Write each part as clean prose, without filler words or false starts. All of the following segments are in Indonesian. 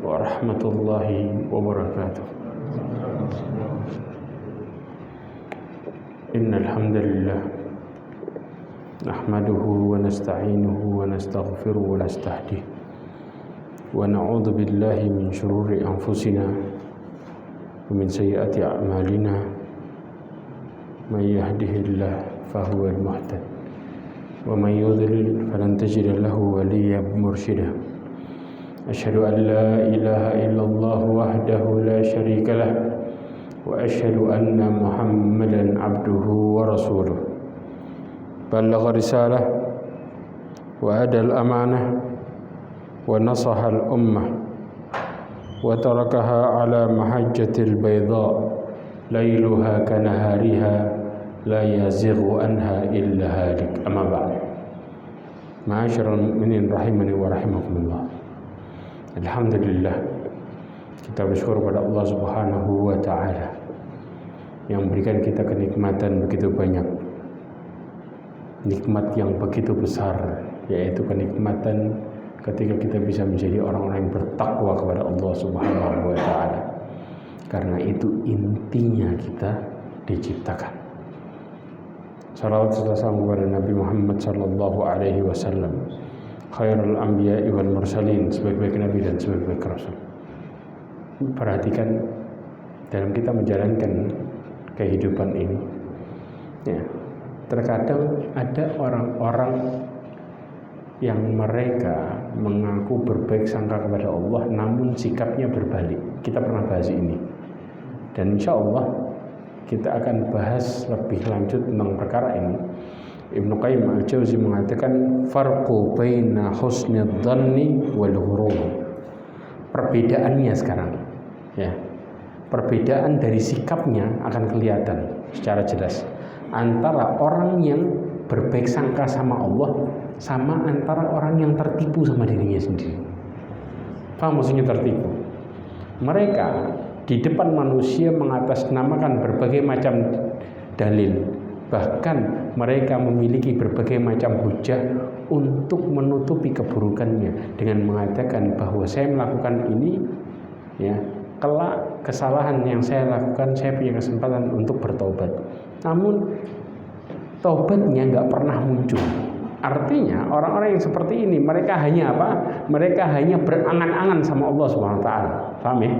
warahmatullahi wabarakatuh. Innal hamdalillah nahmaduhu wa nasta'inuhu wa nastaghfiruhu wa nastahdihi wa na'udzu billahi min shururi anfusina wa min sayyiati a'malina. May yahdihillahu fahuwal muhtadi wa may yudlil falan tajida lahu waliyyan mursyida. Asyhadu an la ilaha illallah wahdahu la syarika lah wa asyhadu anna Muhammadan abduhu wa rasuluh. Ballagha risalah wa adal amanah wa nasaha al ummah wa tarakaha ala mahajjatil bayda lailuha kanahariha la yazighu anha illa halik. Amma ba'd. Ma'asyiral mu'minin rahimani wa rahimakumullah. Alhamdulillah, kita bersyukur pada Allah Subhanahu wa ta'ala yang memberikan kita kenikmatan begitu banyak, nikmat yang begitu besar, yaitu kenikmatan ketika kita bisa menjadi orang-orang yang bertakwa kepada Allah Subhanahu wa ta'ala. Karena itu intinya kita diciptakan. Salawat serta salam kepada Nabi Muhammad sallallahu alaihi wasallam, khairul anbiya'i wal mursalin, sebaik-baik nabi dan sebaik-baik rasul. Perhatikan dalam kita menjalankan kehidupan ini, ya, terkadang ada orang-orang yang mereka mengaku berbaik sangka kepada Allah, namun sikapnya berbalik. Kita pernah bahas ini, dan insya Allah kita akan bahas lebih lanjut tentang perkara ini. Ibnu Qayyim al-Jauzi mengatakan farqu baina husnidz dhanni wal ghurur. Perbedaannya sekarang, ya, perbedaan dari sikapnya akan kelihatan secara jelas antara orang yang berbaik sangka sama Allah sama antara orang yang tertipu sama dirinya sendiri. Paham maksudnya tertipu? Mereka di depan manusia mengatasnamakan berbagai macam dalil, bahkan mereka memiliki berbagai macam hujah untuk menutupi keburukannya dengan mengatakan bahwa saya melakukan ini, ya, kelak kesalahan yang saya lakukan saya punya kesempatan untuk bertobat, namun taubatnya nggak pernah muncul. Artinya orang-orang yang seperti ini mereka hanya apa? Mereka hanya berangan-angan sama Allah Subhanahu wa taala. Paham ya?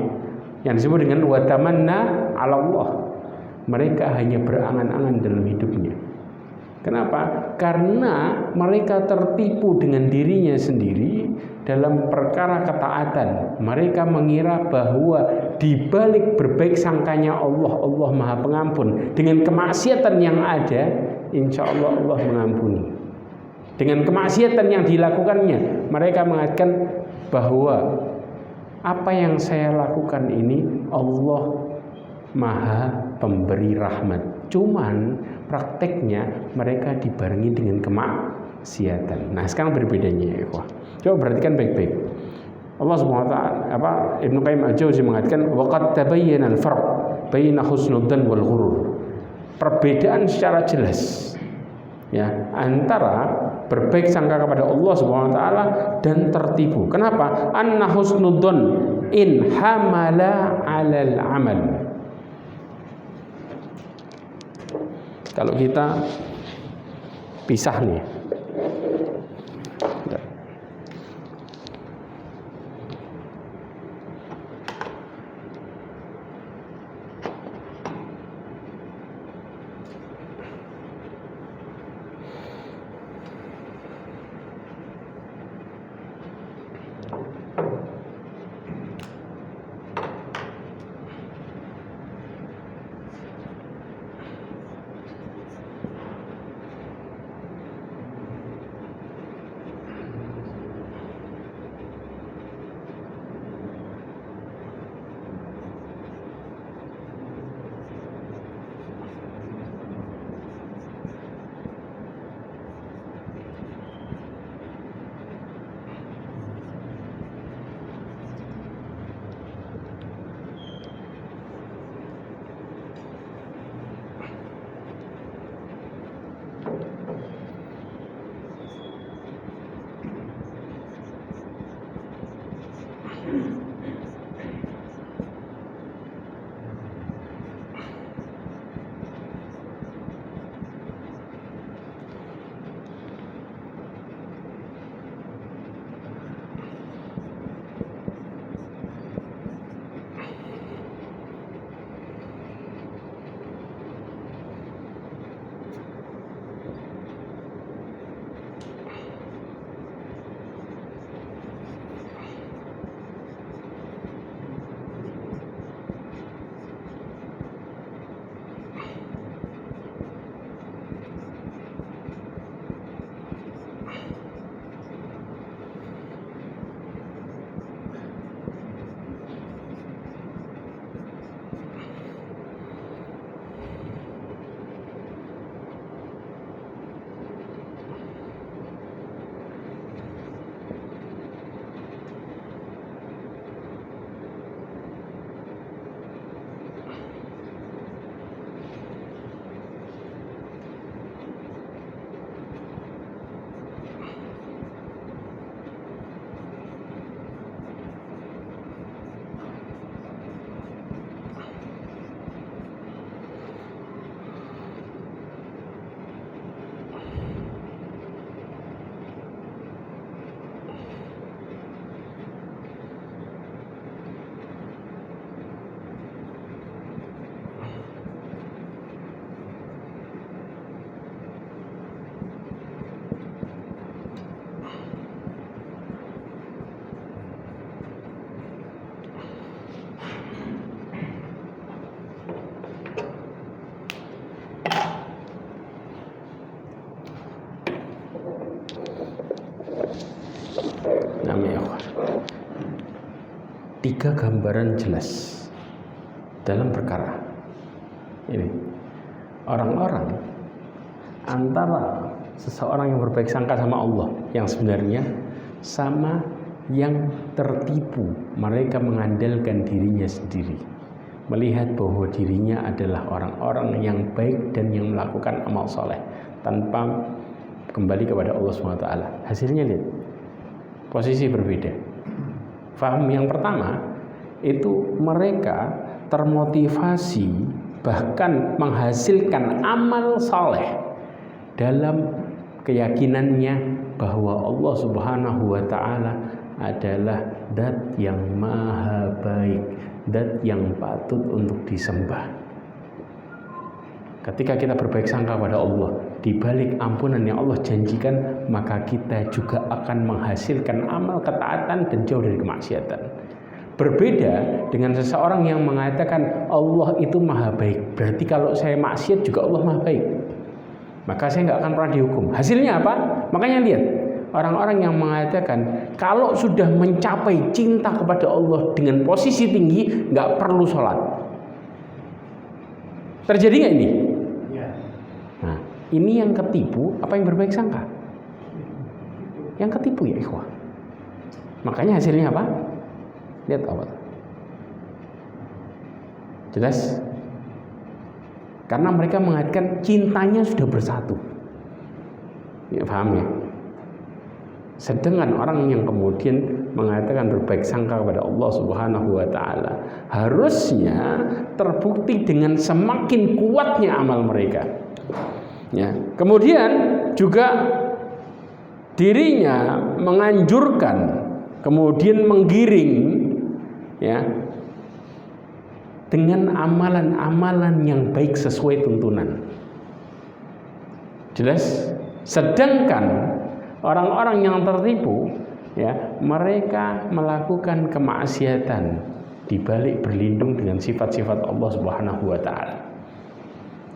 Yang disebut dengan wa tamanna 'ala Allah. Mereka hanya berangan-angan dalam hidupnya. Kenapa? Karena mereka tertipu dengan dirinya sendiri dalam perkara ketaatan. Mereka mengira bahwa di balik berbaik sangkanya Allah, Allah Maha Pengampun. Dengan kemaksiatan yang ada, insya Allah Allah mengampuni. Dengan kemaksiatan yang dilakukannya, mereka mengatakan bahwa apa yang saya lakukan ini Allah Maha Pemberi rahmat. Cuman prakteknya mereka dibarengi dengan kemaksiatan. Nah, sekarang berbedanya ya, ikhwah. Coba perhatikan baik-baik. Allah Subhanahu wa taala, Ibnu Qayyim al-Jauzi mengatakan waqad tabayyana al-farq baina husnudzan wal ghurur. Perbedaan secara jelas, ya, antara berbaik sangka kepada Allah Subhanahu wa taala dan tertipu. Kenapa? Anna husnudzan in hamala 'alal amal. Kalau kita pisah nih, 3 gambaran jelas dalam perkara ini. Orang-orang antara seseorang yang berbaik sangka sama Allah yang sebenarnya sama yang tertipu, mereka mengandalkan dirinya sendiri, melihat bahwa dirinya adalah orang-orang yang baik dan yang melakukan amal soleh tanpa kembali kepada Allah SWT. Hasilnya lihat, posisi berbeda. Faham yang pertama itu mereka termotivasi bahkan menghasilkan amal soleh dalam keyakinannya bahwa Allah Subhanahu wa Ta'ala adalah zat yang maha baik, zat yang patut untuk disembah. Ketika kita berbaik sangka pada Allah, di balik ampunan yang Allah janjikan, maka kita juga akan menghasilkan amal ketaatan dan jauh dari kemaksiatan. Berbeda dengan seseorang yang mengatakan Allah itu maha baik, berarti kalau saya maksiat juga Allah maha baik, maka saya nggak akan pernah dihukum. Hasilnya apa? Makanya lihat, orang-orang yang mengatakan kalau sudah mencapai cinta kepada Allah dengan posisi tinggi, nggak perlu sholat. Terjadi nggak ini? Nah, ini yang ketipu apa yang berbaik sangka? Yang ketipu ya ikhwah. Makanya hasilnya apa? Lihat awal. Jelas? Karena mereka mengatakan cintanya sudah bersatu. Ya, paham ya? Sedangkan orang yang kemudian mengatakan berbaik sangka kepada Allah Subhanahu wa Ta'ala harusnya terbukti dengan semakin kuatnya amal mereka. Ya. Kemudian juga dirinya menganjurkan, kemudian menggiring, ya, dengan amalan-amalan yang baik sesuai tuntunan. Jelas? Sedangkan orang-orang yang tertipu, ya, mereka melakukan kemaksiatan di balik berlindung dengan sifat-sifat Allah Subhanahu wa Ta'ala.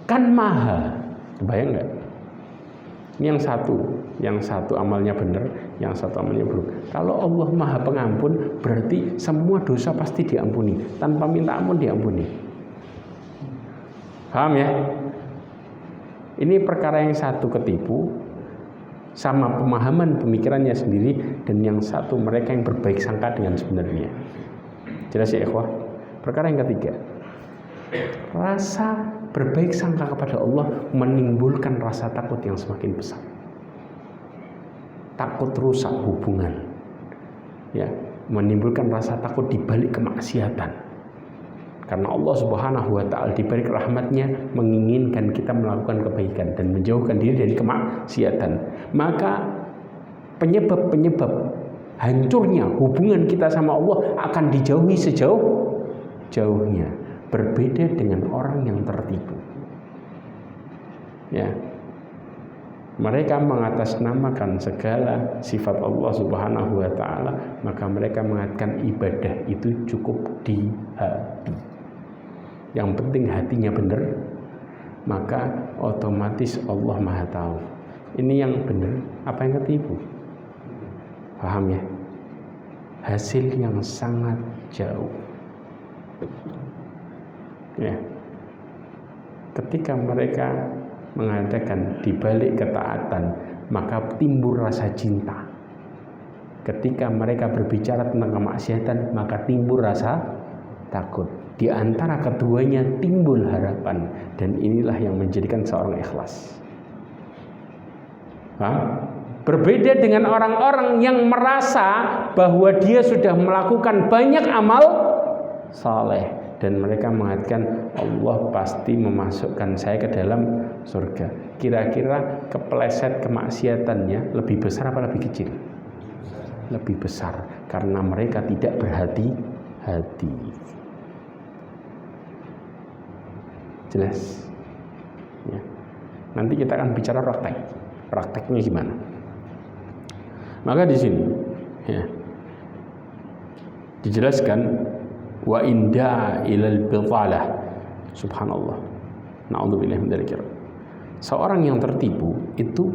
Kan maha. Bayang nggak? Ini yang satu amalnya benar, yang satu amalnya buruk. Kalau Allah maha pengampun, berarti semua dosa pasti diampuni, tanpa minta ampun diampuni. Paham ya? Ini perkara yang satu ketipu sama pemahaman pemikirannya sendiri, dan yang satu mereka yang berbaik sangka dengan sebenarnya. Jelas ya ikhwah? Perkara yang ketiga, rasa berbaik sangka kepada Allah menimbulkan rasa takut yang semakin besar. Takut rusak hubungan, ya, menimbulkan rasa takut di balik kemaksiatan. Karena Allah Subhanahu wa Ta'ala di balik rahmatnya menginginkan kita melakukan kebaikan dan menjauhkan diri dari kemaksiatan. Maka penyebab-penyebab hancurnya hubungan kita sama Allah akan dijauhi sejauh-jauhnya. Berbeda dengan orang yang tertipu, ya, mereka mengatasnamakan segala sifat Allah Subhanahu wa Ta'ala, maka mereka mengatakan ibadah itu cukup di hati. Yang penting hatinya benar, maka otomatis Allah Maha tahu. Ini yang benar, apa yang ketipu? Paham ya? Hasil yang sangat jauh. Ya. Ketika mereka mengatakan di balik ketaatan, maka timbul rasa cinta. Ketika mereka berbicara tentang kemaksiatan, maka timbul rasa takut. Di antara keduanya timbul harapan, dan inilah yang menjadikan seorang ikhlas. Berbeda dengan orang-orang yang merasa bahwa dia sudah melakukan banyak amal saleh, dan mereka mengatakan Allah pasti memasukkan saya ke dalam surga. Kira-kira kepleset kemaksiatannya lebih besar apa lebih kecil? Lebih besar, karena mereka tidak berhati-hati. Jelas? Ya. Nanti kita akan bicara prakteknya gimana. Maka di sini, ya, dijelaskan wa inda ilal bitalah. Subhanallah. Na'udzubillah min dzalik. Seorang yang tertipu itu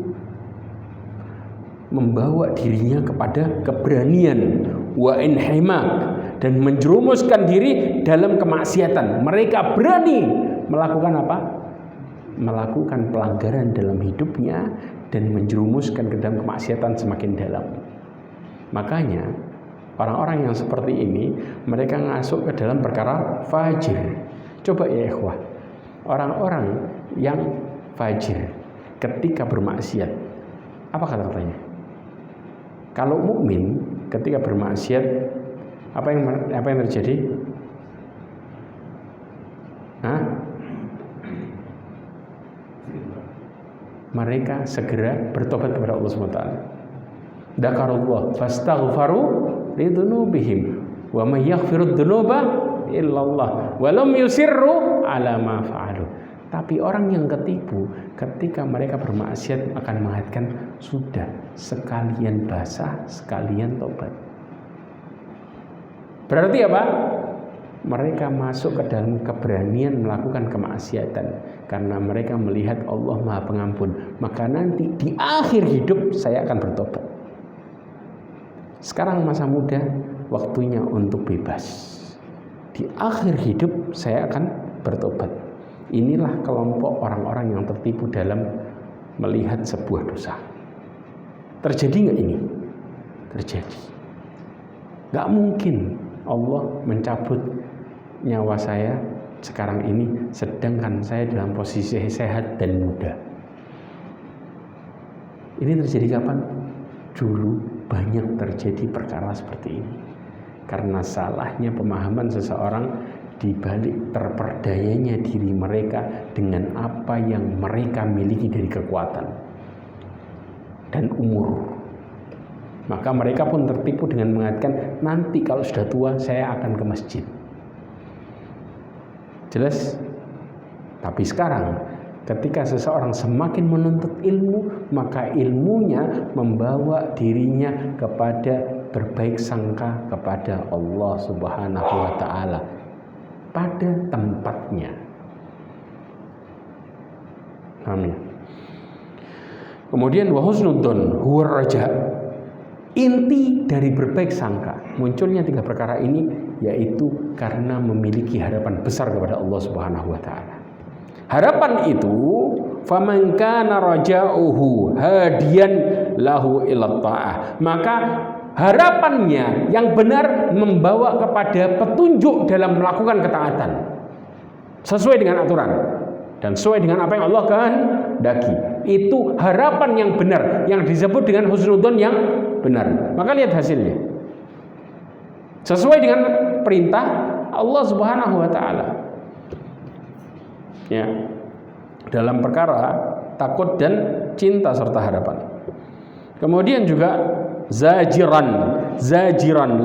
membawa dirinya kepada keberanian wa inhimak, dan menjerumuskan diri dalam kemaksiatan. Mereka berani melakukan apa? Melakukan pelanggaran dalam hidupnya dan menjerumuskan ke dalam kemaksiatan semakin dalam. Makanya orang-orang yang seperti ini, mereka masuk ke dalam perkara fajir. Coba ya ikhwah, orang-orang yang fajir ketika bermaksiat, apa kata-katanya? Kalau mukmin ketika bermaksiat, apa yang terjadi? Mereka segera bertobat kepada Allah SWT. Dzakarullah fastaghfaru lidzunubihim wa may yaghfirud dzunuba illallah wa lam yusirru ala ma fa'alu. Tapi orang yang ketipu ketika mereka bermaksiat akan mengatakan, sudah, sekalian basah, sekalian tobat. Berarti apa? Mereka masuk ke dalam keberanian melakukan kemaksiatan karena mereka melihat Allah Maha Pengampun. Maka nanti di akhir hidup saya akan bertobat. Sekarang masa muda, waktunya untuk bebas. Di akhir hidup saya akan bertobat. Inilah kelompok orang-orang yang tertipu dalam melihat sebuah dosa. Terjadi nggak ini? Terjadi. Nggak mungkin Allah mencabut nyawa saya sekarang ini, sedangkan saya dalam posisi sehat dan muda. Ini terjadi kapan? Dulu banyak terjadi perkara seperti ini karena salahnya pemahaman seseorang di balik terperdayanya diri mereka dengan apa yang mereka miliki dari kekuatan dan umur. Maka mereka pun tertipu dengan mengatakan, nanti kalau sudah tua saya akan ke masjid. Jelas? Tapi sekarang ketika seseorang semakin menuntut ilmu, maka ilmunya membawa dirinya kepada berbaik sangka kepada Allah Subhanahu wa ta'ala pada tempatnya. Amin. Kemudian wa husnudzon huwa raja. Inti dari berbaik sangka, munculnya 3 perkara ini, yaitu karena memiliki harapan besar kepada Allah Subhanahu wa ta'ala. Harapan itu, faman kana raja'uhu hadiyan lahu ila ta'ah. Maka harapannya yang benar membawa kepada petunjuk dalam melakukan ketaatan sesuai dengan aturan dan sesuai dengan apa yang Allah kehendaki. Itu harapan yang benar, yang disebut dengan husnudzon yang benar. Maka lihat hasilnya, sesuai dengan perintah Allah Subhanahu wa ta'ala, ya, dalam perkara takut dan cinta serta harapan. Kemudian juga zajiran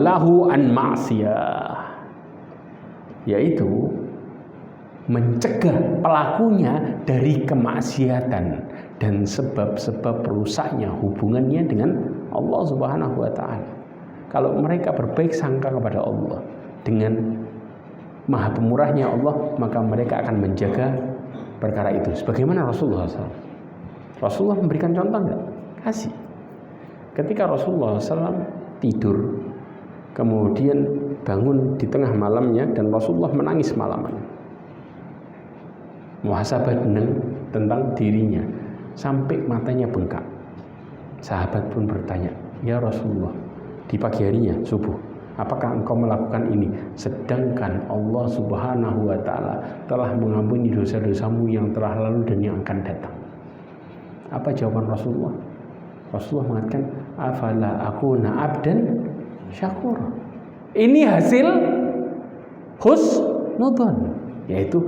lahu an ma'siyah, yaitu mencegah pelakunya dari kemaksiatan dan sebab-sebab rusaknya hubungannya dengan Allah Subhanahu wa ta'ala. Kalau mereka berbaik sangka kepada Allah dengan Maha Pemurahnya Allah, maka mereka akan menjaga perkara itu. Sebagaimana Rasulullah SAW. Rasulullah memberikan contoh enggak? Kasih. Ketika Rasulullah SAW tidur, kemudian bangun di tengah malamnya dan Rasulullah menangis malaman, muhasabah tentang dirinya sampai matanya bengkak. Sahabat pun bertanya, ya Rasulullah, di pagi harinya subuh, apakah engkau melakukan ini sedangkan Allah Subhanahu wa ta'ala telah mengampuni dosa-dosamu yang telah lalu dan yang akan datang? Apa jawaban Rasulullah? Rasulullah mengatakan, afala akuna abdan syakur. Ini hasil husnudzon, yaitu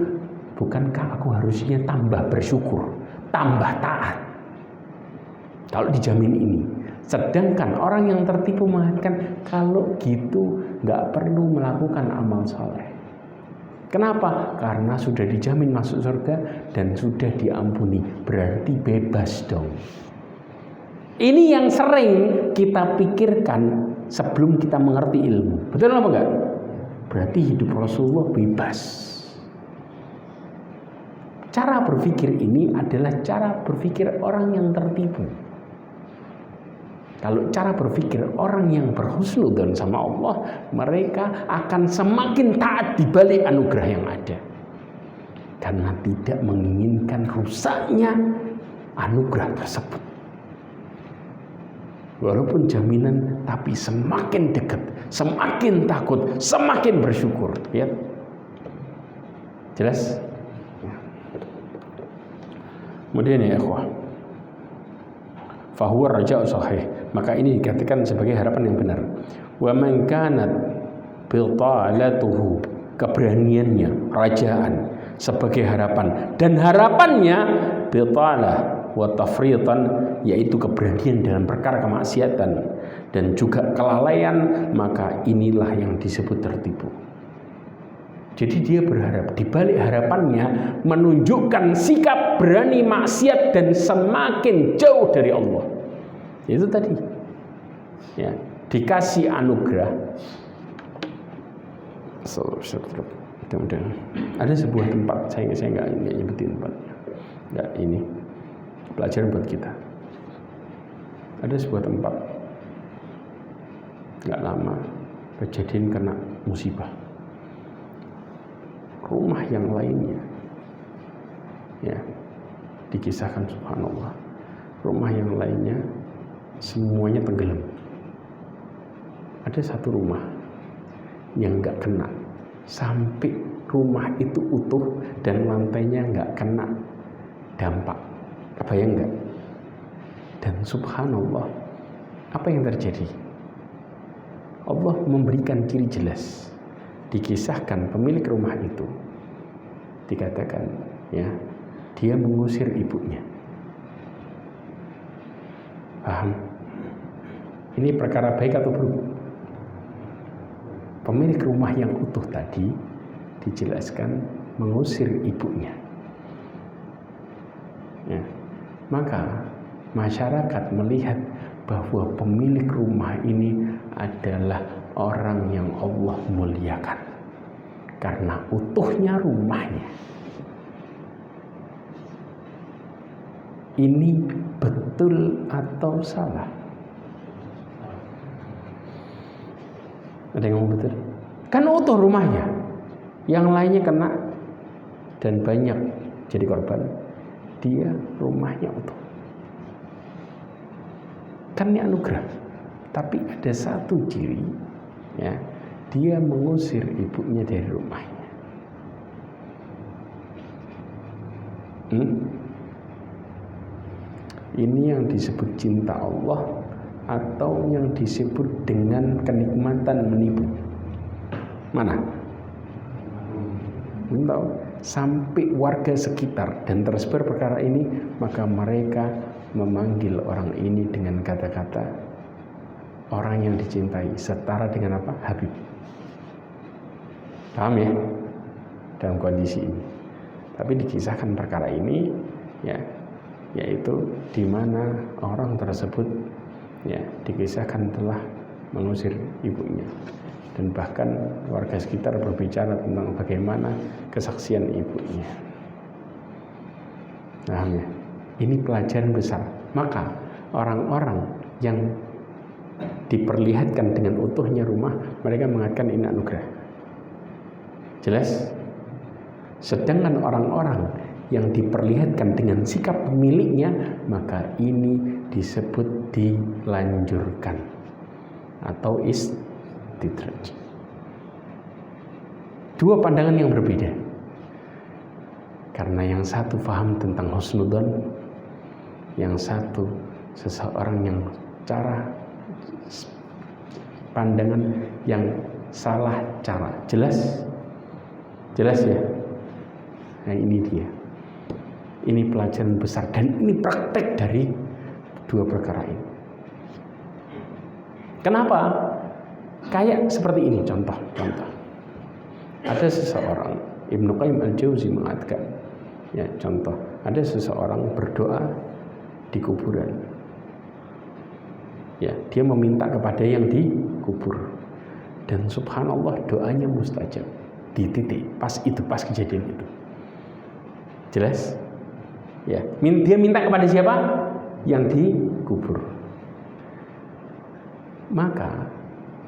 bukankah aku harusnya tambah bersyukur, tambah taat kalau dijamin ini. Sedangkan orang yang tertipu mengatakan, kalau gitu nggak perlu melakukan amal soleh. Kenapa? Karena sudah dijamin masuk surga dan sudah diampuni, berarti bebas dong. Ini yang sering kita pikirkan sebelum kita mengerti ilmu. Betul apa enggak? Berarti hidup Rasulullah bebas. Cara berpikir ini adalah cara berpikir orang yang tertipu. Kalau cara berpikir orang yang berhusnudzon sama Allah, mereka akan semakin taat di balik anugerah yang ada. Karena tidak menginginkan rusaknya anugerah tersebut. Walaupun jaminan, tapi semakin dekat, semakin takut, semakin bersyukur. Lihat. Jelas? Kemudian ya ikhwah, fahuwa raja'u sahih, maka ini dikatakan sebagai harapan yang benar. Wa man kanat bitalatuhu, keberaniannya, rajaan sebagai harapan, dan harapannya bitalah wa tafritan, yaitu keberanian dalam perkara kemaksiatan dan juga kelalaian, maka inilah yang disebut tertipu. Jadi dia berharap, di balik harapannya menunjukkan sikap berani maksiat dan semakin jauh dari Allah. Itu tadi. Ya, dikasih anugerah. Mudah-mudahan. Ada sebuah tempat, saya nggak nyebutin tempatnya. Nggak, ini pelajaran buat kita. Ada sebuah tempat, nggak lama kejadian kena musibah. Rumah yang lainnya, ya, dikisahkan subhanallah, rumah yang lainnya semuanya tenggelam. Ada satu rumah yang nggak kena, sampai rumah itu utuh dan lantainya nggak kena dampak. Kebayang nggak? Dan subhanallah, apa yang terjadi? Allah memberikan ciri jelas. Dikisahkan pemilik rumah itu, dikatakan, ya, dia mengusir ibunya. Paham? Ini perkara baik atau buruk? Pemilik rumah yang utuh tadi dijelaskan mengusir ibunya. Ya. Maka masyarakat melihat bahwa pemilik rumah ini adalah orang yang Allah muliakan karena utuhnya rumahnya. Ini betul atau salah? Ada yang ngomong betul? Kan utuh rumahnya, yang lainnya kena dan banyak jadi korban. Dia rumahnya utuh. Kan ini anugerah. Tapi ada satu ciri, ya, dia mengusir ibunya dari rumahnya. Ini yang disebut cinta Allah atau yang disebut dengan kenikmatan menipu? Mana? Tahu? Sampai warga sekitar dan tersebar perkara ini, maka mereka memanggil orang ini dengan kata-kata orang yang dicintai, setara dengan apa? Habib. Paham ya? Dalam kondisi ini. Tapi dikisahkan perkara ini, ya, yaitu di mana orang tersebut, ya, dikisahkan telah mengusir ibunya, dan bahkan warga sekitar berbicara tentang bagaimana kesaksian ibunya. Paham ya? Ini pelajaran besar. Maka orang-orang yang diperlihatkan dengan utuhnya rumah, mereka mengatakan ini anugerah. Jelas? Sedangkan orang-orang yang diperlihatkan dengan sikap pemiliknya, maka ini disebut dilanjurkan atau istidraj. Dua pandangan yang berbeda. Karena yang satu paham tentang husnudzon, yang satu seseorang yang cara pandangan yang salah cara. Jelas? Jelas ya? Nah ini dia. Ini pelajaran besar dan ini praktek dari dua perkara ini. Kenapa? Kayak seperti ini contoh. Ada seseorang, Ibnu Qayyim al-Jauzi mengatakan, ya, contoh, ada seseorang berdoa di kuburan. Ya, dia meminta kepada yang dikubur. Dan subhanallah doanya mustajab. Di titik pas kejadian itu. Jelas? Ya, dia minta kepada siapa? Yang dikubur. Maka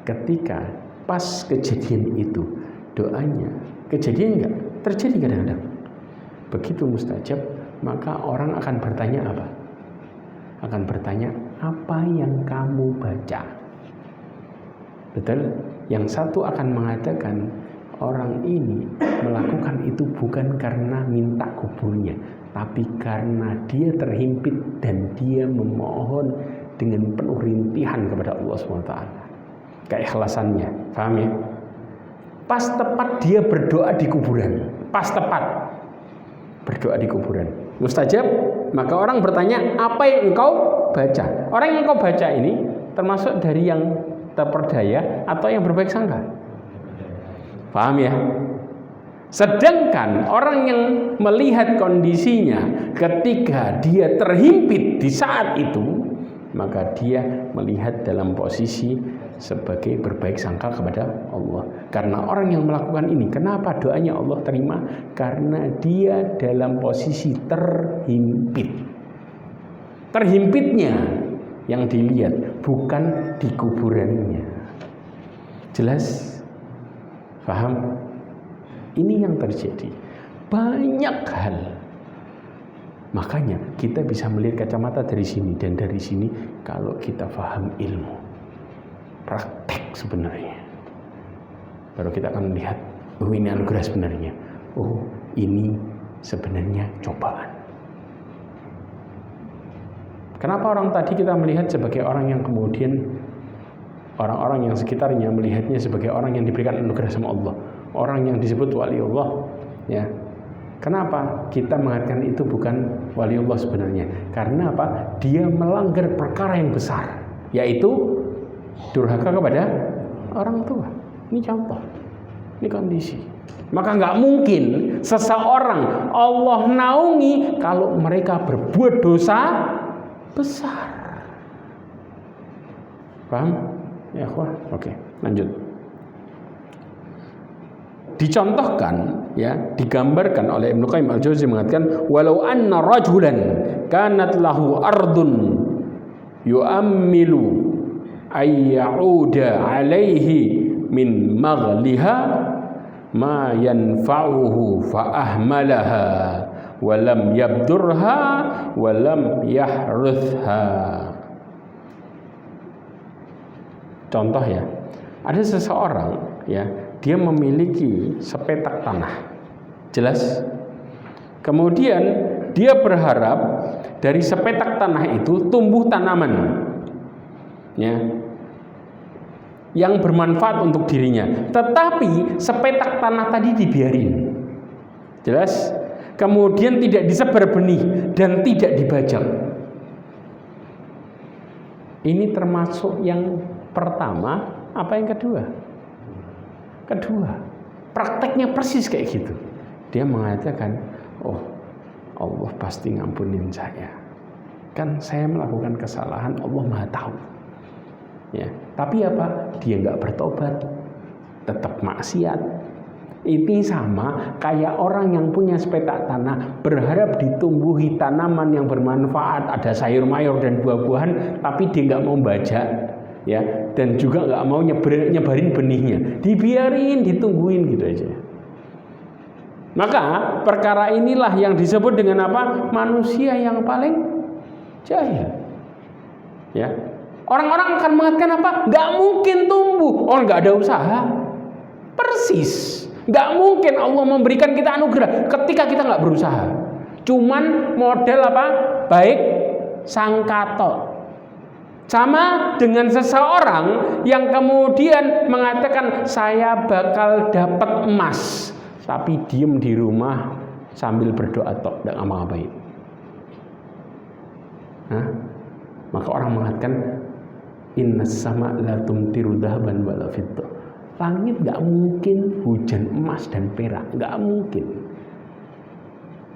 ketika pas kejadian itu doanya, kejadian enggak? Terjadi kadang-kadang. Begitu mustajab, maka orang akan bertanya apa? Akan bertanya, apa yang kamu baca? Betul? Yang satu akan mengatakan, orang ini melakukan itu bukan karena minta kuburnya, tapi karena dia terhimpit dan dia memohon dengan penuh rintihan kepada Allah SWT. Keikhlasannya, paham ya? Pas tepat dia berdoa di kuburan, pas tepat berdoa di kuburan, mustajab. Maka orang bertanya, apa yang engkau baca? Orang yang engkau baca ini termasuk dari yang terperdaya atau yang berbaik sangka? Paham ya? Sedangkan orang yang melihat kondisinya ketika dia terhimpit di saat itu, maka dia melihat dalam posisi sebagai berbaik sangka kepada Allah. Karena orang yang melakukan ini, kenapa doanya Allah terima? Karena dia dalam posisi terhimpit. Terhimpitnya yang dilihat, bukan di kuburannya. Jelas? Paham? Ini yang terjadi. Banyak hal. Makanya kita bisa melihat kacamata dari sini dan dari sini kalau kita paham ilmu. Praktek sebenarnya. Baru kita akan melihat, oh ini anugerah sebenarnya. Oh ini sebenarnya cobaan. Kenapa orang tadi kita melihat sebagai orang yang kemudian orang-orang yang sekitarnya melihatnya sebagai orang yang diberikan anugerah sama Allah, orang yang disebut waliullah, ya. Kenapa kita mengatakan itu bukan waliullah sebenarnya? Karena apa? Dia melanggar perkara yang besar, yaitu durhaka kepada orang tua. Ini contoh, ini kondisi. Maka nggak mungkin seseorang Allah naungi kalau mereka berbuat dosa besar. Paham? Ya, oke, lanjut. Dicontohkan, ya, digambarkan oleh Ibnu Qayyim al-Jauziyah mengatakan, walau anna rajulan kanat lahu ardun yu'ammilu ayyauda alaihi min maghliha ma yanfa'uhu fa ahmalaha wa lam yabdurha wa lam yahrutha. Contoh ya, ada seseorang, ya, dia memiliki sepetak tanah, jelas. Kemudian dia berharap dari sepetak tanah itu tumbuh tanaman, ya, yang bermanfaat untuk dirinya. Tetapi sepetak tanah tadi dibiarin, jelas. Kemudian tidak disebar benih dan tidak dibajak. Ini termasuk yang pertama, apa yang kedua? Kedua, prakteknya persis kayak gitu. Dia mengatakan, oh Allah pasti ngampunin saya. Kan saya melakukan kesalahan, Allah Maha tahu. Ya, tapi apa? Dia nggak bertobat, tetap maksiat. Ini sama kayak orang yang punya sepetak tanah, berharap ditumbuhi tanaman yang bermanfaat, ada sayur mayur dan buah-buahan, tapi dia nggak mau bajak, ya, dan juga nggak mau nyebarin benihnya, dibiarin, ditungguin gitu aja. Maka perkara inilah yang disebut dengan apa? Manusia yang paling jahil. Ya, orang-orang akan mengatakan apa? Nggak mungkin tumbuh, orang nggak ada usaha. Persis, nggak mungkin Allah memberikan kita anugerah ketika kita nggak berusaha. Cuman model apa? Baik sangkato. Sama dengan seseorang yang kemudian mengatakan saya bakal dapat emas, tapi diem di rumah sambil berdoa tok, tidak ngapa-ngapain. Maka orang mengatakan innas sama la tumtiru dhahaban wala fiddah. Langit nggak mungkin hujan emas dan perak, nggak mungkin.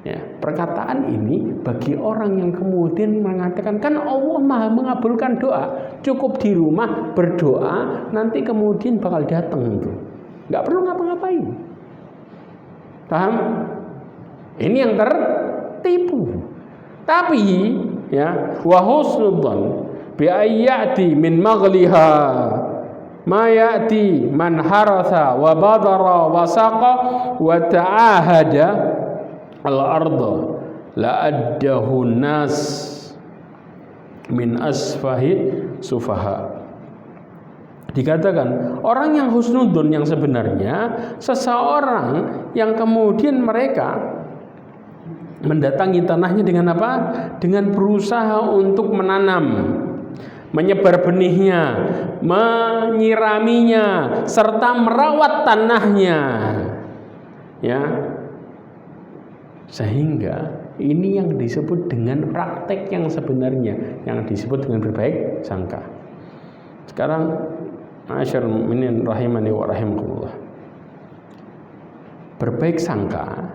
Ya, perkataan ini bagi orang yang kemudian mengatakan kan Allah Maha mengabulkan doa, cukup di rumah berdoa, nanti kemudian bakal datang itu, nggak perlu ngapa-ngapain. Paham? Ini yang tertipu. Tapi ya, wa husnudzan, bi ayyati min maghliha ma ya'ti man haratha wa badara wa saqa wa ta'ahada al-ardha la addahu nas min asfahi sufaha. Dikatakan orang yang husnudun yang sebenarnya seseorang yang kemudian mereka mendatangi tanahnya dengan apa? Dengan berusaha untuk menanam, menyebar benihnya, menyiraminya, serta merawat tanahnya. Ya. Sehingga ini yang disebut dengan praktek yang sebenarnya, yang disebut dengan berbaik sangka. Sekarang Ma'asyarul mu'minin rahimani wa rahimakumullah. Berbaik sangka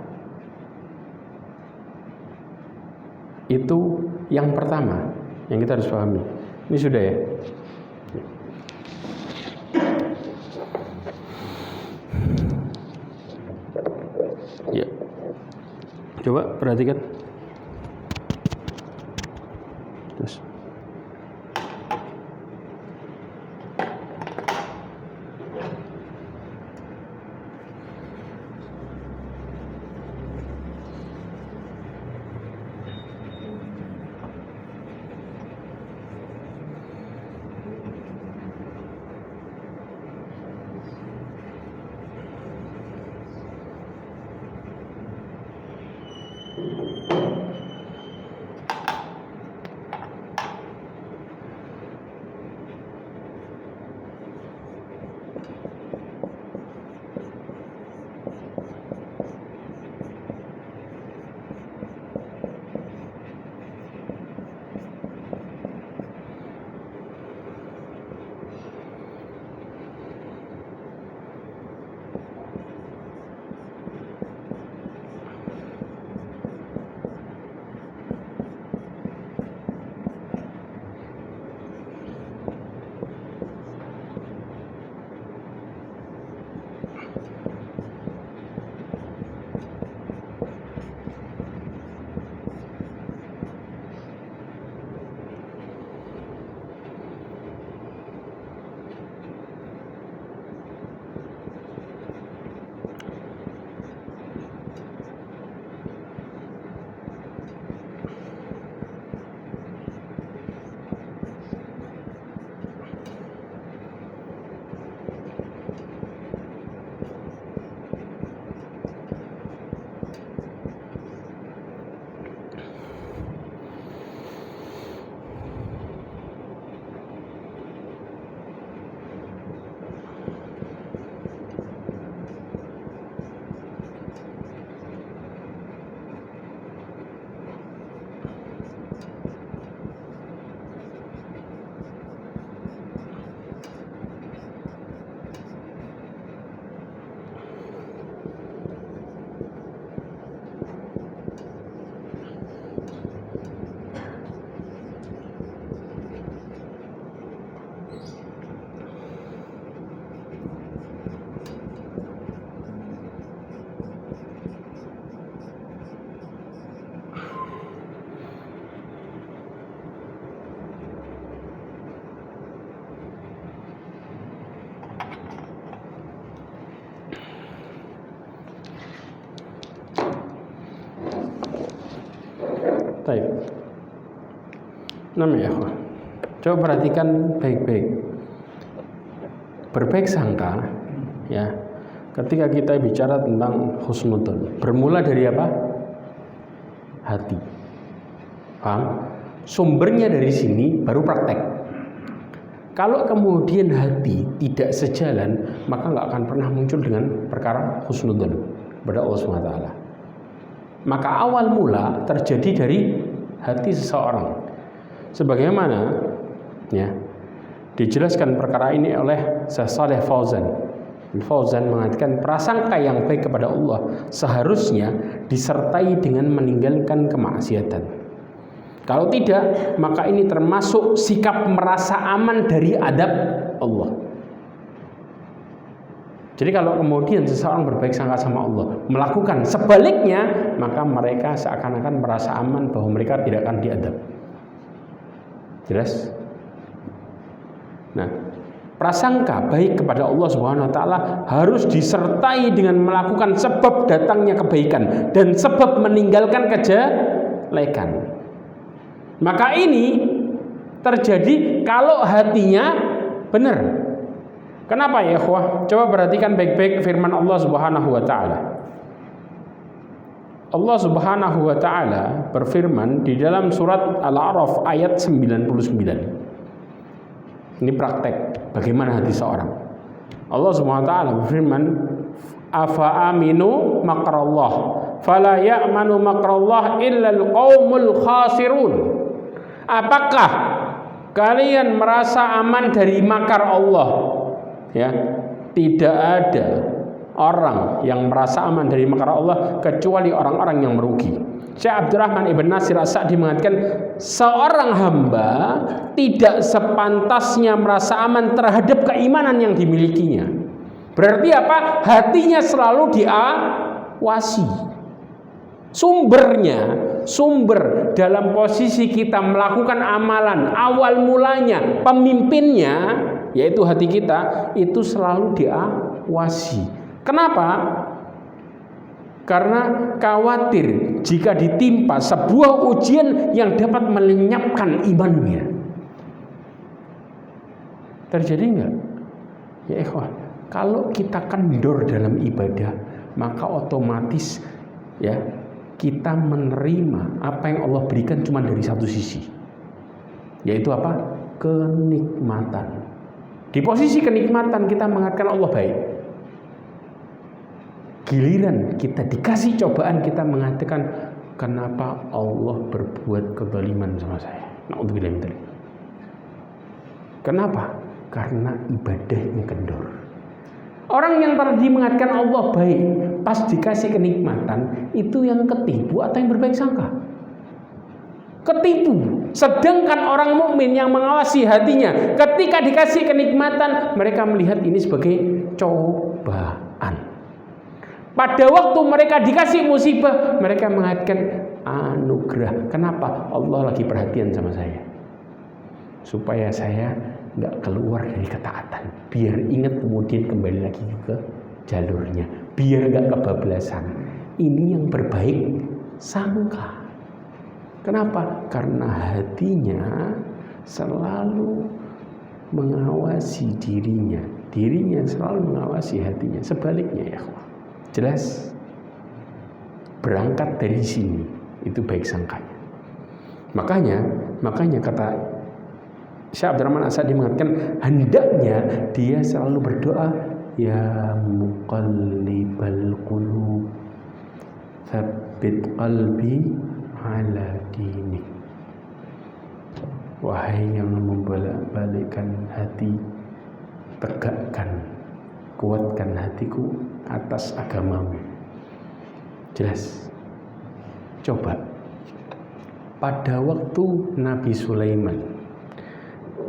itu yang pertama yang kita harus pahami. Ini sudah ya. Ya. Coba perhatikan. Terus. Baik. Ya, coba perhatikan baik-baik. Berbaik sangka, ya. Ketika kita bicara tentang husnudzon, bermula dari apa? Hati. Paham? Sumbernya dari sini baru praktek. Kalau kemudian hati tidak sejalan, maka nggak akan pernah muncul dengan perkara husnudzon kepada Allah SWT. Maka awal mula terjadi dari hati seseorang. Sebagaimana ya dijelaskan perkara ini oleh Syekh Shalih Fauzan. Fauzan mengatakan prasangka yang baik kepada Allah seharusnya disertai dengan meninggalkan kemaksiatan. Kalau tidak, maka ini termasuk sikap merasa aman dari adab Allah. Jadi kalau kemudian seseorang berbaik sangka sama Allah, melakukan sebaliknya, maka mereka seakan-akan merasa aman bahwa mereka tidak akan diadab. Jelas? Nah, prasangka baik kepada Allah Subhanahu wa taala harus disertai dengan melakukan sebab datangnya kebaikan dan sebab meninggalkan kejelekan. Maka ini terjadi kalau hatinya benar. Kenapa ya ikhwah? Coba perhatikan baik-baik firman Allah Subhanahu wa taala. Allah Subhanahu wa taala berfirman di dalam surat Al-A'raf ayat 99. Ini praktek bagaimana hati seorang. Allah Subhanahu wa taala berfirman, "Afa aminu makrallah, fala ya'manu makrallah illa al-qaumul khasirun." Apakah kalian merasa aman dari makar Allah? Ya, tidak ada orang yang merasa aman dari makar Allah kecuali orang-orang yang merugi. Syekh Abdurrahman Ibn Nasir As-Sa'di mengatakan, seorang hamba tidak sepantasnya merasa aman terhadap keimanan yang dimilikinya. Berarti apa? Hatinya selalu diawasi. Sumber dalam posisi kita melakukan amalan, awal mulanya, pemimpinnya, yaitu hati kita, itu selalu diawasi. Kenapa? Karena khawatir jika ditimpa sebuah ujian yang dapat melenyapkan imannya. Terjadi enggak? Ya ikhwan, kalau kita kendor dalam ibadah, maka otomatis ya kita menerima apa yang Allah berikan cuma dari satu sisi, yaitu apa? Kenikmatan. Di posisi kenikmatan kita mengatakan Allah baik. Giliran kita dikasih cobaan, kita mengatakan kenapa Allah berbuat kezaliman sama saya. Na'udzubillah min dzalik. Kenapa? Karena ibadahnya kendor. Orang yang tadi mengatakan Allah baik, pas dikasih kenikmatan, itu yang ketipu atau yang berbaik sangka? Ketipu. Sedangkan orang mukmin yang mengawasi hatinya, ketika dikasih kenikmatan, mereka melihat ini sebagai cobaan. Pada waktu mereka dikasih musibah, mereka mengatakan anugerah. Kenapa? Allah lagi perhatian sama saya, supaya saya nggak keluar dari ketaatan, biar ingat kemudian kembali lagi ke jalurnya, biar nggak kebablasan. Ini yang berbaik sangka. Kenapa? Karena hatinya selalu mengawasi dirinya selalu mengawasi hatinya. Sebaliknya ya, jelas berangkat dari sini itu baik sangkanya. Makanya kata Syekh Abdurrahman As-Sa'di mengatakan hendaknya dia selalu berdoa, ya muqallibal qulub tsabbit qalbi ala dinik. Wahai yang membolak-balikkan hati, tegakkan, kuatkan hatiku atas agamamu. Jelas. Coba pada waktu Nabi Sulaiman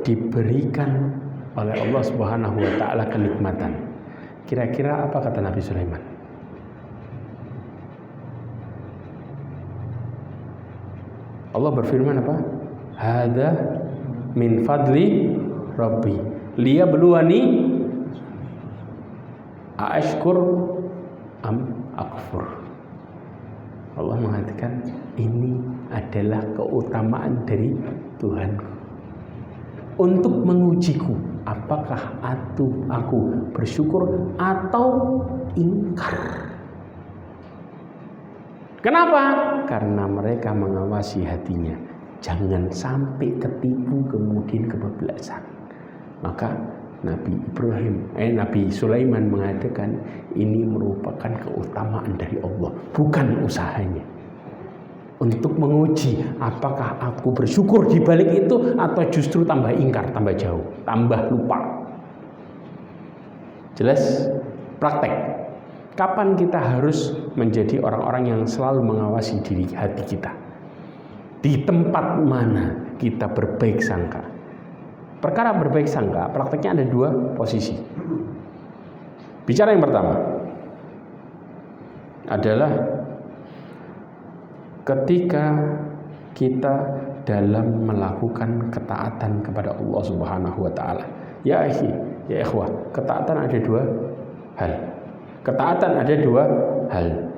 diberikan oleh Allah Subhanahu wa taala kenikmatan, kira-kira apa kata Nabi Sulaiman? Allah berfirman apa? Hadza min fadli rabbi liyabluwani aashkur am akfur. Allah mengatakan ini adalah keutamaan dari Tuhanku untuk mengujiku, apakah aku bersyukur atau ingkar. Kenapa? Karena mereka mengawasi hatinya, jangan sampai ketipu kemudian kebablasan. Maka Nabi Sulaiman mengatakan ini merupakan keutamaan dari Allah, bukan usahanya. Untuk menguji apakah aku bersyukur di balik itu atau justru tambah ingkar, tambah jauh, tambah lupa. Jelas? Praktek. Kapan kita harus menjadi orang-orang yang selalu mengawasi diri hati kita? Di tempat mana kita berbaik sangka? Perkara berbaik sangka, prakteknya ada dua posisi. Bicara yang pertama adalah ketika kita dalam melakukan ketaatan kepada Allah Subhanahu wa taala, Ya akhi, ya ikhwah, ketaatan ada dua hal. Ketaatan ada dua hal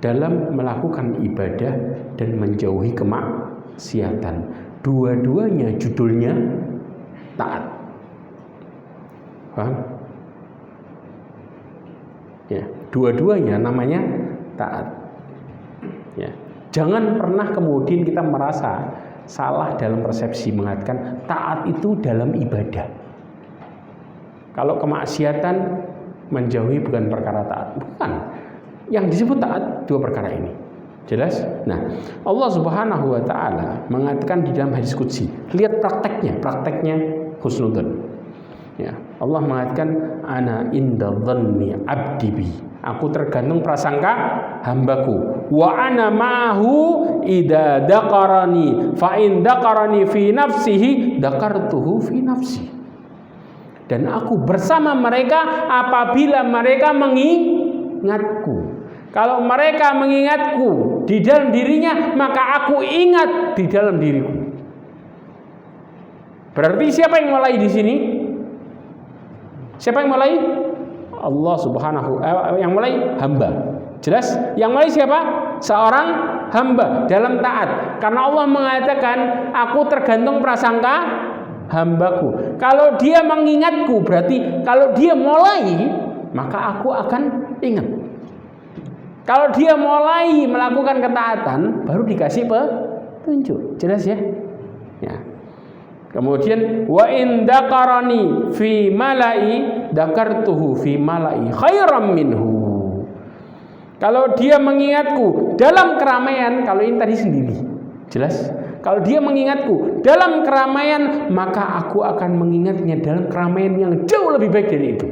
dalam melakukan ibadah dan menjauhi kemaksiatan. Dua-duanya judulnya taat. Paham? Ya, dua-duanya namanya taat. Ya. Jangan pernah kemudian kita merasa salah dalam persepsi mengatakan taat itu dalam ibadah. Kalau kemaksiatan menjauhi bukan perkara taat, bukan. Yang disebut taat dua perkara ini. Jelas? Nah, Allah Subhanahu wa taala mengatakan di dalam hadis qudsi. Lihat prakteknya husnudzon. Ya, Allah mengatakan ana inda dhanni abdi bi. Aku tergantung prasangka hambaku. Wa ana ma'ahu idza daqarani fa in daqarani fi nafsihi daqartuhu fi nafsi. Dan aku bersama mereka apabila mereka mengingatku. Kalau mereka mengingatku di dalam dirinya, maka aku ingat di dalam diriku. Berarti siapa yang mulai di sini? Siapa yang mulai? Allah Subhanahu yang mulai hamba. Jelas? Yang mulai siapa? Seorang hamba dalam taat. Karena Allah mengatakan, aku tergantung prasangka hambaku. Kalau dia mengingatku, berarti kalau dia mulai, maka aku akan ingat. Kalau dia mulai melakukan ketaatan, baru dikasih petunjuk. Jelas ya? Ya. Kemudian wa in daqarani fi mala'i dakartuhu fi mala'i khairam minhu. Kalau dia mengingatku dalam keramaian, kalau ini tadi sendiri. Jelas? Kalau dia mengingatku dalam keramaian, maka aku akan mengingatnya dalam keramaian yang jauh lebih baik dari itu.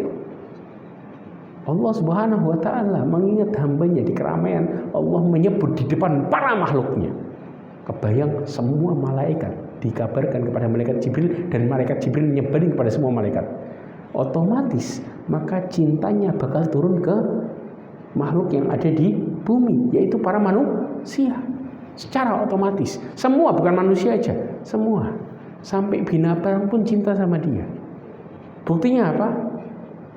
Allah Subhanahu wa ta'ala mengingat hambanya di keramaian. Allah menyebut di depan para makhluknya. Kebayang semua malaikat dikabarkan kepada malaikat Jibril, dan malaikat Jibril menyebarin kepada semua malaikat. Otomatis maka cintanya bakal turun ke makhluk yang ada di bumi, yaitu para manusia. Secara otomatis. Semua, bukan manusia aja, semua. Sampai binatang pun cinta sama dia. Buktinya apa?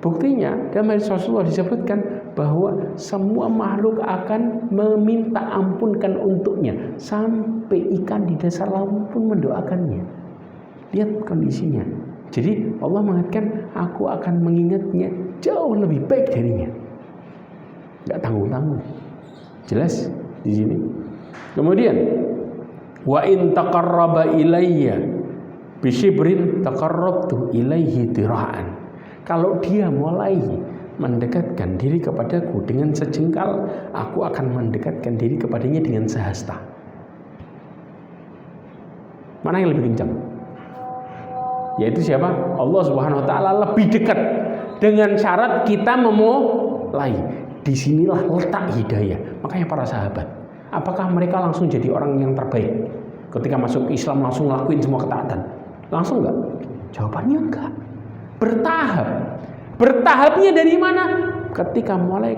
Buktinya dalam hadis Rasulullah disebutkan bahwa semua makhluk akan meminta ampunkan untuknya, sampai ikan di dasar laut pun mendoakannya. Lihat kondisinya. Jadi Allah mengatakan, aku akan mengingatnya jauh lebih baik darinya. Enggak tanggung-tanggung. Jelas di sini. Kemudian wa in taqarraba ilayya bi shibrin taqarrabtu ilaihi dira'an. Kalau dia mulai mendekatkan diri kepadaku dengan sejengkal, aku akan mendekatkan diri kepadanya dengan sehasta. Mana yang lebih kencang? Yaitu siapa? Allah Subhanahu wa ta'ala lebih dekat, dengan syarat kita memulai. Disinilah letak hidayah. Makanya para sahabat, apakah mereka langsung jadi orang yang terbaik ketika masuk Islam, langsung lakuin semua ketaatan? Langsung enggak? Jawabannya enggak. Bertahap. Bertahapnya dari mana? Ketika mulai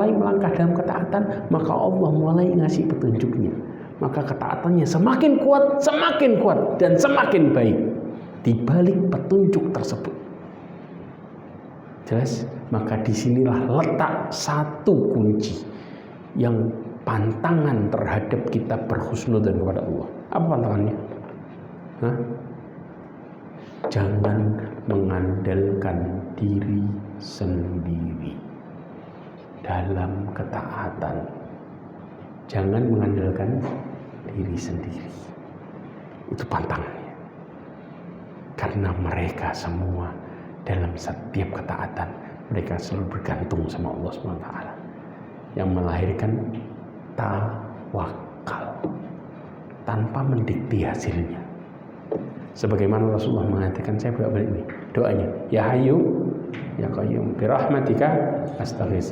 melangkah dalam ketaatan, maka Allah mulai ngasih petunjuknya. Maka ketaatannya semakin kuat, dan semakin baik di balik petunjuk tersebut. Jelas? Maka disinilah letak satu kunci yang pantangan terhadap kita berhusnudzon kepada Allah. Apa pantangannya? Jangan mengandalkan diri sendiri dalam ketaatan. Jangan mengandalkan diri sendiri. Itu pantangannya. Karena mereka semua dalam setiap ketaatan, mereka selalu bergantung sama Allah SWT, yang melahirkan tawakal tanpa mendikte hasilnya. Sebagaimana Rasulullah mengatakan, saya bolak-balik ini doanya, ya Hayyu ya Qayyum bi rahmatika astaghits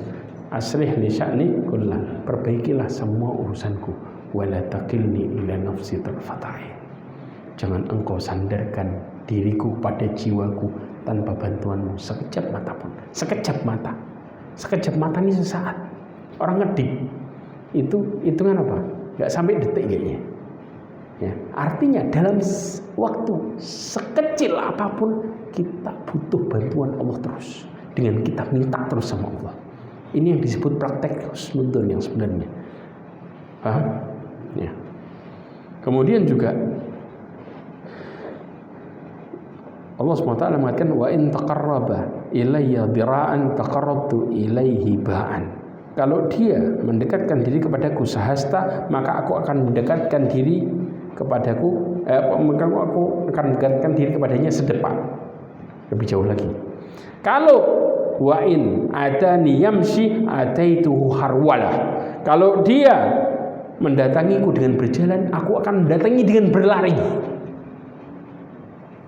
aslih li sya'ni kullah, perbaikilah semua urusanku, wala taqilni ila nafsi tarfata'in, jangan engkau sandarkan diriku pada jiwaku tanpa bantuanmu sekejap mata pun. Sekejap mata ini sesaat. Orang ngedik itu hitungan apa? Gak sampai detik kayaknya. Ya, artinya dalam waktu sekecil apapun kita butuh bantuan Allah terus. Dengan kita minta terus sama Allah. Ini yang disebut praktek husnudzon yang sebenarnya. Paham? Ya. Kemudian juga Allah SWT mengatakan wa in taqarraba ilayya dira'an taqarrabtu ilaihi ba'an. Kalau dia mendekatkan diri kepadaku sehasta, maka aku akan mendekatkan diri kepadaku maka aku akan mendekatkan diri kepadanya sedepak. Lebih jauh lagi. Kalau wa in atani yamshi ataituhu harwalah. Kalau dia mendatangiku dengan berjalan, aku akan mendatangi dengan berlari.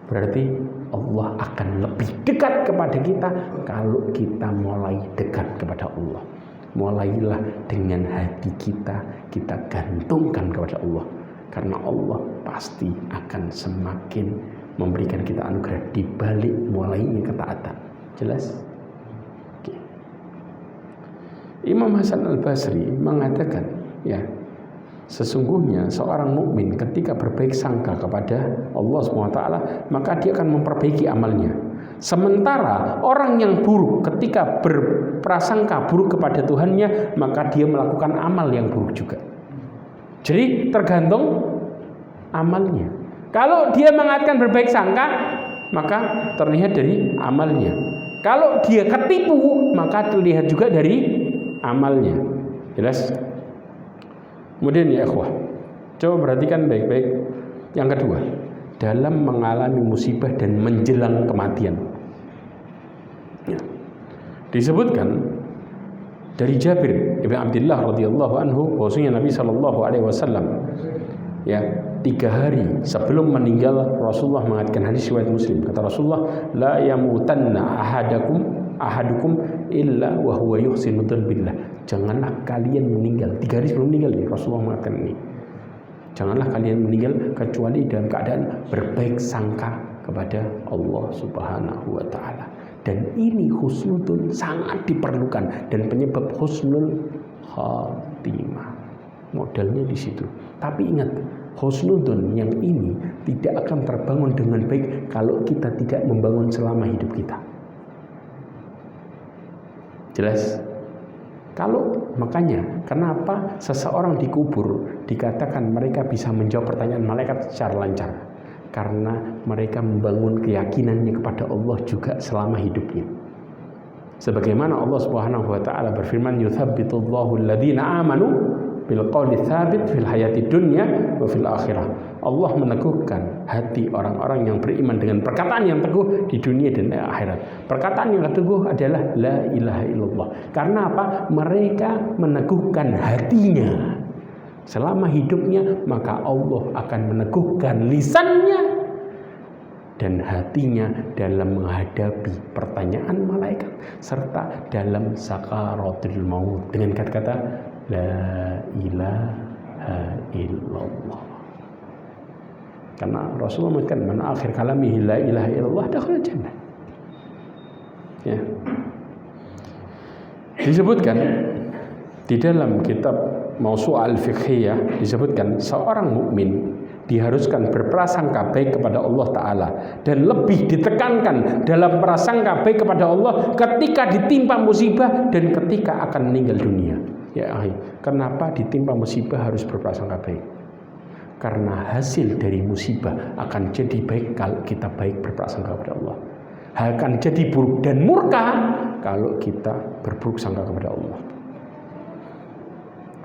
Berarti Allah akan lebih dekat kepada kita kalau kita mulai dekat kepada Allah. Mulailah dengan hati kita gantungkan kepada Allah. Karena Allah pasti akan semakin memberikan kita anugerah di balik mulainya ketaatan. Jelas? Oke. Imam Hasan Al-Basri mengatakan, ya, sesungguhnya seorang mukmin ketika berbaik sangka kepada Allah SWT, maka dia akan memperbaiki amalnya. Sementara orang yang buruk ketika berprasangka buruk kepada Tuhannya, maka dia melakukan amal yang buruk juga. Jadi tergantung amalnya. Kalau dia mengatakan berbaik sangka, maka terlihat dari amalnya. Kalau dia ketipu, maka terlihat juga dari amalnya. Jelas? Kemudian ya ikhwah, coba perhatikan baik-baik. Yang kedua, dalam mengalami musibah dan menjelang kematian. Ya. Disebutkan dari Jabir ibn Abdullah radhiyallahu anhu bahwasanya Nabi sallallahu alaihi wasallam, ya, 3 hari sebelum meninggal Rasulullah mengatakan, hadis riwayat Muslim, kata Rasulullah, la yamutanna ahadukum illa wa huwa yuhsinu billah. Janganlah kalian meninggal 3 hari sebelum meninggal, ya, Rasulullah mengatakan ini. Janganlah kalian meninggal kecuali dalam keadaan berbaik sangka kepada Allah Subhanahu wa taala. Dan ini husnudzon sangat diperlukan dan penyebab husnul khatimah. Modalnya di situ. Tapi ingat, husnudzon yang ini tidak akan terbangun dengan baik kalau kita tidak membangun selama hidup kita. Jelas? Kalau makanya kenapa seseorang dikubur dikatakan mereka bisa menjawab pertanyaan malaikat secara lancar? Karena mereka membangun keyakinannya kepada Allah juga selama hidupnya. Sebagaimana Allah Subhanahu wa taala berfirman, yuthabbitullahu alladhina amanu bil qawli tsabit fil hayati dunya wa fil akhirah. Allah meneguhkan hati orang-orang yang beriman dengan perkataan yang teguh di dunia dan akhirat. Perkataan yang teguh adalah la ilaha illallah. Karena apa? Mereka meneguhkan hatinya selama hidupnya, maka Allah akan meneguhkan lisannya dan hatinya dalam menghadapi pertanyaan malaikat serta dalam sakaratul maut dengan kata-kata la ilaha illallah. Karena Rasulullah mengatakan, man akhir kalamihi la ilaha illallah dakhala jannah. Ya. Disebutkan di dalam kitab Mausu'ah al-Fiqhiyah, disebutkan seorang mukmin diharuskan berprasangka baik kepada Allah Ta'ala dan lebih ditekankan dalam prasangka baik kepada Allah ketika ditimpa musibah dan ketika akan meninggal dunia. Ya, kenapa ditimpa musibah harus berprasangka baik? Karena hasil dari musibah akan jadi baik kalau kita baik berprasangka kepada Allah. Akan jadi buruk dan murka kalau kita berburuk sangka kepada Allah.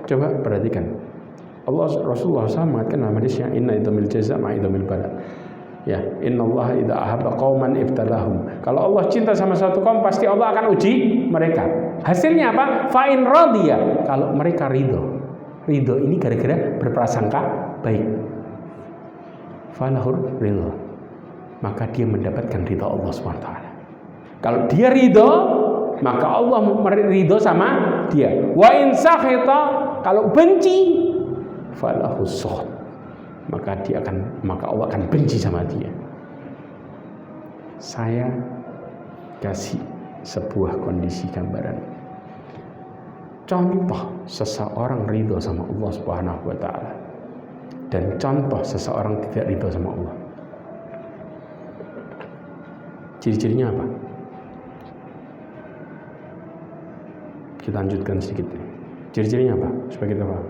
Coba perhatikan, Rasulullah SAW mengatakan dalam hadisnya, inna idhamil jaza ma'idhamil bala. Ya, inna Allah idha ahabba qawman ibtalahum. Kalau Allah cinta sama satu kaum, pasti Allah akan uji mereka. Hasilnya apa? Fa'in radiyah. Kalau mereka ridho. Ridho ini gara-gara berprasangka baik. Falahur ridho. Maka dia mendapatkan ridho Allah SWT. Kalau dia ridho, maka Allah ridho sama dia. Wa in sakhita, kalau benci, falahu sukht, maka Allah akan benci sama dia. Saya kasih sebuah kondisi gambaran. Contoh seseorang ridho sama Allah Subhanahu wa taala. dan contoh seseorang tidak ridho sama Allah. Ciri-cirinya apa? Kita lanjutkan sedikit. Ciri-cirinya apa? Supaya kita paham.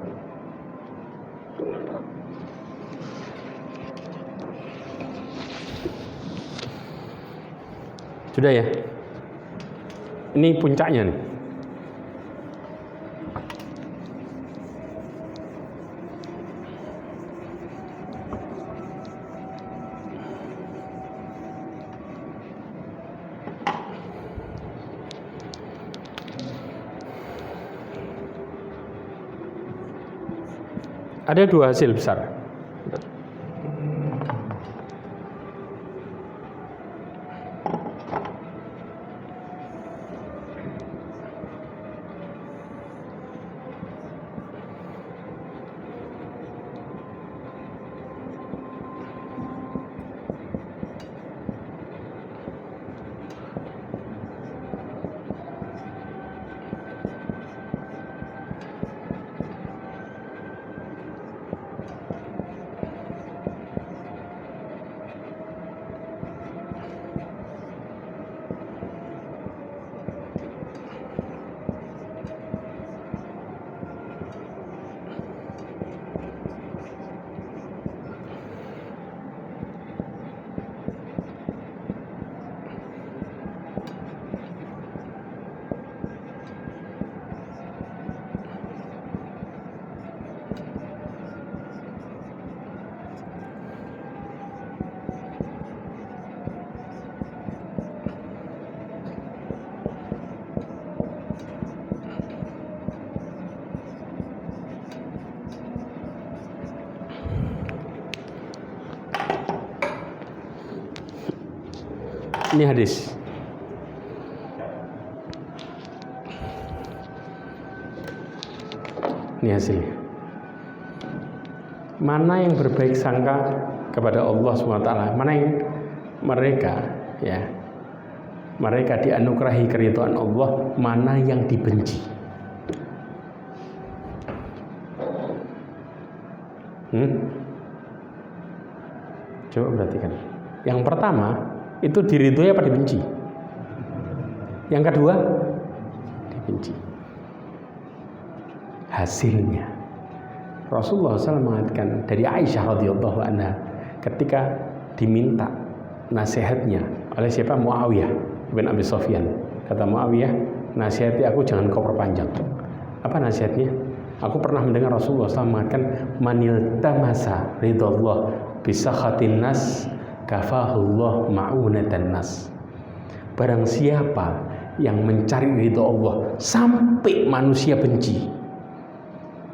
Sudah ya? Ini puncaknya nih. Ada dua hasil besar. Ini hadis. Ini hasilnya. Mana yang berbaik sangka kepada Allah SWT, mana yang mereka dianugerahi keridhaan Allah, mana yang dibenci. Coba perhatikan. Yang pertama itu diridhoi apa dibenci? Yang kedua dibenci. Hasilnya Rasulullah SAW mengatakan dari Aisyah radhiyallahu anha ketika diminta nasihatnya oleh siapa? Muawiyah bin Abi Sufyan. Kata Muawiyah, nasihati aku jangan kau perpanjang. Apa nasihatnya? Aku pernah mendengar Rasulullah SAW mengatakan, manil tamasa ridallah bisakhatin nas kafahullah ma'unatan nas. Barang siapa yang mencari ridha Allah sampai manusia benci,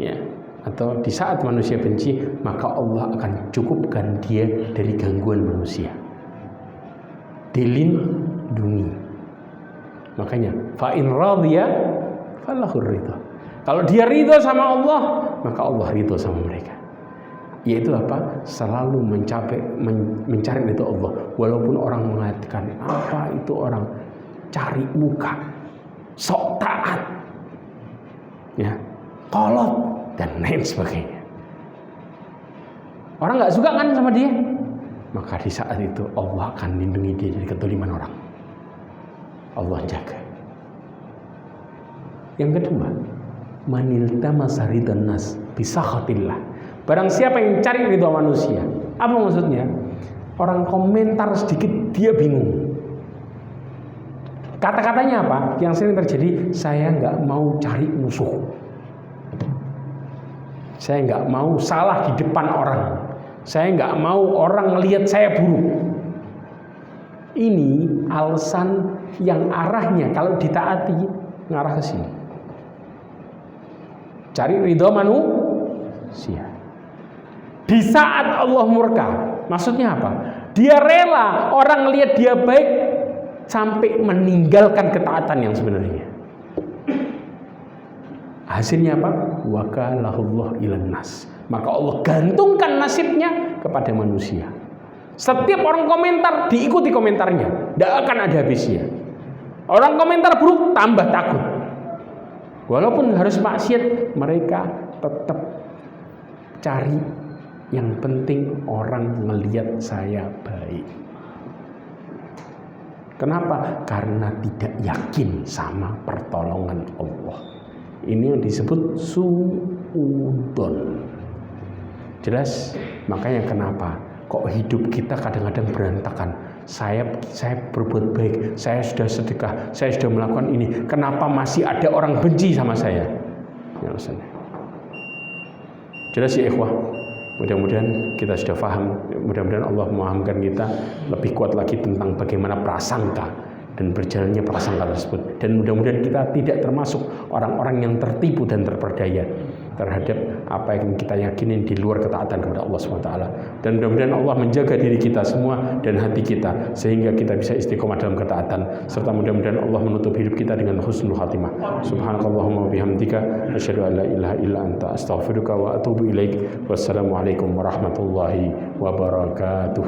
ya, atau di saat manusia benci, maka Allah akan cukupkan dia dari gangguan manusia, dilindungi. Makanya fa in radiya falahur ridha. Kalau dia ridha sama Allah, maka Allah ridha sama mereka. Yaitu apa? Selalu mencari ridha Allah. Walaupun orang mengatakan apa itu orang cari muka, sok taat, ya, kolot dan lain sebagainya. Orang nggak suka kan sama dia, maka di saat itu Allah akan lindungi dia dari kezaliman orang. Allah jaga. Yang kedua, maniltama saridan nas bisakhatillah. Barang siapa yang cari ridha manusia. Apa maksudnya? Orang komentar sedikit dia bingung. Kata-katanya apa? Yang sering terjadi, saya nggak mau cari musuh. Saya nggak mau salah di depan orang. Saya nggak mau orang melihat saya buruk. Ini alasan yang arahnya kalau ditaati ngarah ke sini. Cari ridha manusia. Di saat Allah murka, maksudnya apa? Dia rela orang melihat dia baik sampai meninggalkan ketaatan yang sebenarnya. Hasilnya apa? Wakalahullah ilan nas. Maka Allah gantungkan nasibnya kepada manusia. Setiap orang komentar diikuti komentarnya, tidak akan ada habisnya. Orang komentar buruk tambah takut. Walaupun harus maksiat, mereka tetap cari Yang penting orang melihat saya baik. Kenapa? Karena tidak yakin sama pertolongan Allah. Ini yang disebut suudon. Jelas? Makanya kenapa? Kok hidup kita kadang-kadang berantakan? Saya berbuat baik, saya sudah sedekah, saya sudah melakukan ini. Kenapa masih ada orang benci sama saya? Ya, jelas ya ikhwah. Mudah-mudahan kita sudah paham. Mudah-mudahan Allah memahamkan kita lebih kuat lagi tentang bagaimana prasangka dan berjalannya prasangka tersebut. Dan mudah-mudahan kita tidak termasuk orang-orang yang tertipu dan terperdaya terhadap apa yang kita yakinin di luar ketaatan kepada Allah SWT. Dan mudah-mudahan Allah menjaga diri kita semua dan hati kita sehingga kita bisa istiqomah dalam ketaatan, serta mudah-mudahan Allah menutup hidup kita dengan husnul khatimah. Subhanakallahumma bihamdika asyhadu an la ilaha illa anta astaghfiruka wa atubu ilaik. Wassalamualaikum warahmatullahi wabarakatuh.